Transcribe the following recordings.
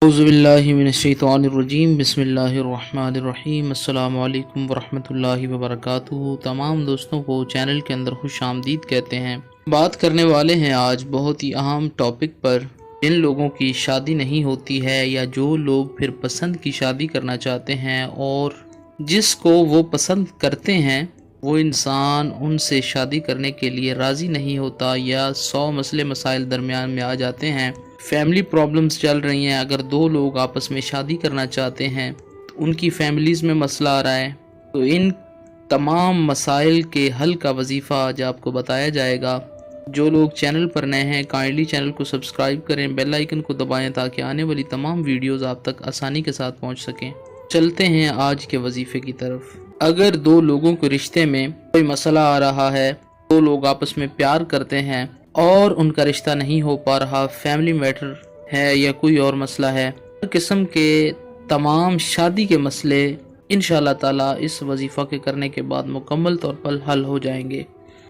औज़ुबिल्लाहि मिनश्शैतानिर्रजीम बिस्मिल्लाहिर्रहमानिर्रहीम अस्सलामु अलैकुम वरहमतुल्लाहि वबरकातुहू। तमाम दोस्तों को चैनल के अंदर खुश आमदीद कहते हैं। बात करने वाले हैं आज बहुत ही अहम टॉपिक पर। जिन लोगों की शादी नहीं होती है या जो लोग फिर पसंद की शादी करना चाहते हैं और जिसको वो पसंद करते हैं वो इंसान उनसे शादी करने के लिए राज़ी नहीं होता या 100 मसले मसाइल दरमियान में आ जाते हैं। फैमिली प्रॉब्लम्स चल रही हैं। अगर दो लोग आपस में शादी करना चाहते हैं तो उनकी फैमिलीज़ में मसला आ रहा है, तो इन तमाम मसाइल के हल का वजीफ़ा आज आपको बताया जाएगा। जो लोग चैनल पर नए हैं काइंडली चैनल को सब्सक्राइब करें, बेल आइकन को दबाएं ताकि आने वाली तमाम वीडियोज़ आप तक आसानी के साथ पहुँच सकें। चलते हैं आज के वजीफ़े की तरफ। अगर दो लोगों के रिश्ते में कोई मसला आ रहा है, दो लोग आपस में प्यार करते हैं और उनका रिश्ता नहीं हो पा रहा, फैमिली मैटर है या कोई और मसला है, हर किस्म के तमाम शादी के मसले इंशाअल्लाह ताला इस वजीफ़ा के करने के बाद मुकम्मल तौर पर हल हो जाएंगे।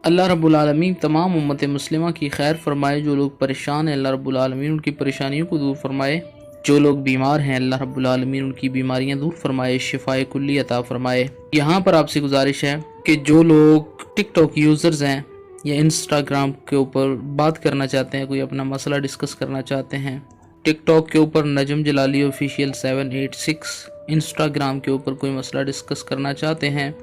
अल्लाह रब्बुल आलमीन तमाम उम्मत मुस्लिमा की खैर फरमाए। जो लोग परेशान हैं अल्लाह रब्बुल आलमीन उनकी परेशानियों को दूर फरमाए। जो लोग बीमार हैं अल्लाह रब्बुल आलमीन उनकी बीमारियां दूर फरमाए, शिफाए कुल्ली अता फरमाए। यहाँ पर आपसे गुजारिश है कि जो लोग टिकटॉक यूज़र्स हैं या इंस्टाग्राम के ऊपर बात करना चाहते हैं, कोई अपना मसला डिस्कस करना चाहते हैं, टिकटॉक के ऊपर नजम जलाली ऑफिशियल 786, इंस्टाग्राम के ऊपर कोई मसला डिस्कस करना चाहते हैं,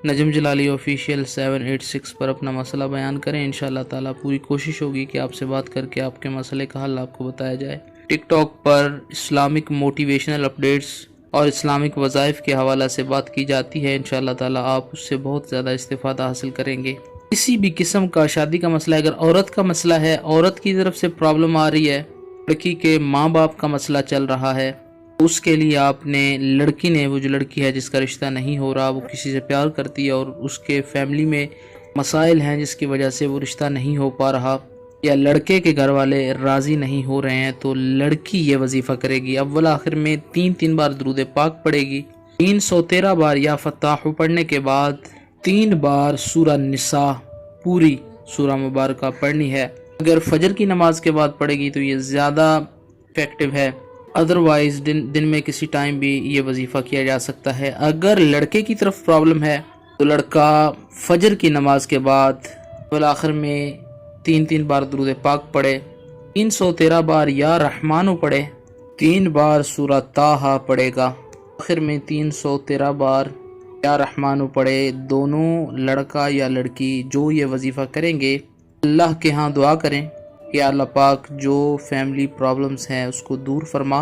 नजम जलाली ऑफिशियल 786 पर अपना मसला बयान करें। इंशाअल्लाह ताला पूरी कोशिश होगी कि आपसे बात करके आपके मसले का हल आपको बताया जाए। टिकटॉक पर इस्लामिक मोटिवेशनल अपडेट्स और इस्लामिक वज़ाइफ के हवाला से बात की जाती है। इंशाअल्लाह ताला आप उससे बहुत ज़्यादा इस्तिफ़ादा हासिल करेंगे। किसी भी किस्म का शादी का मसला है, अगर औरत का मसला है, औरत की तरफ से प्रॉब्लम आ रही है, लड़की के माँ बाप का मसला चल रहा है, उसके लिए आपने लड़की ने, वो जो लड़की है जिसका रिश्ता नहीं हो रहा, वो किसी से प्यार करती है और उसके फैमिली में मसाइल हैं जिसकी वजह से वो रिश्ता नहीं हो पा रहा, या लड़के के घर वाले राज़ी नहीं हो रहे हैं, तो लड़की ये वजीफ़ा करेगी। अव्वल आखिर में 3 बार दुरूद पाक पढ़ेगी। 313 बार या फताह पढ़ने के बाद 3 बार सूरा निसा पूरी सूरा मुबारक पढ़नी है। अगर फजर की नमाज के बाद पढ़ेगी तो ये ज़्यादा इफेक्टिव है। अदरवाइज़ दिन में किसी टाइम भी ये वजीफ़ा किया जा सकता है। अगर लड़के की तरफ प्रॉब्लम है तो लड़का फजर की नमाज के बाद अव्वल आखिर में 3 बार दुरूद पाक पढ़े, 313 बार या रहमानो पढ़े, 3 बार सूरा ताहा पढ़ेगा, आखिर में 313 बार या रहमानो पढ़े। दोनों लड़का या लड़की जो ये वजीफ़ा करेंगे अल्लाह के यहाँ दुआ करें कि अल्लाह पाक जो फैमिली प्रॉब्लम्स हैं उसको दूर फरमा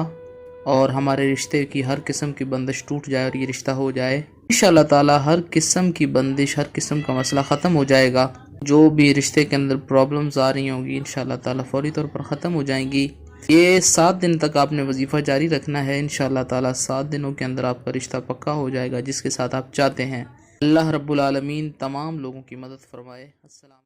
और हमारे रिश्ते की हर किस्म की बंदिश टूट जाए और ये रिश्ता हो जाए। इंशाअल्लाह ताला हर किस्म की बंदिश, हर किस्म का मसला ख़त्म हो जाएगा। जो भी रिश्ते के अंदर प्रॉब्लम्स आ रही होंगी इंशाअल्लाह ताला फौरी तौर पर ख़त्म हो जाएंगी। ये 7 दिन तक आपने वजीफ़ा जारी रखना है। इंशाअल्लाह ताला 7 दिनों के अंदर आपका रिश्ता पक्का हो जाएगा जिसके साथ आप चाहते हैं। अल्लाह रब्बुल आलमीन तमाम लोगों की मदद फरमाए। अस्सलाम।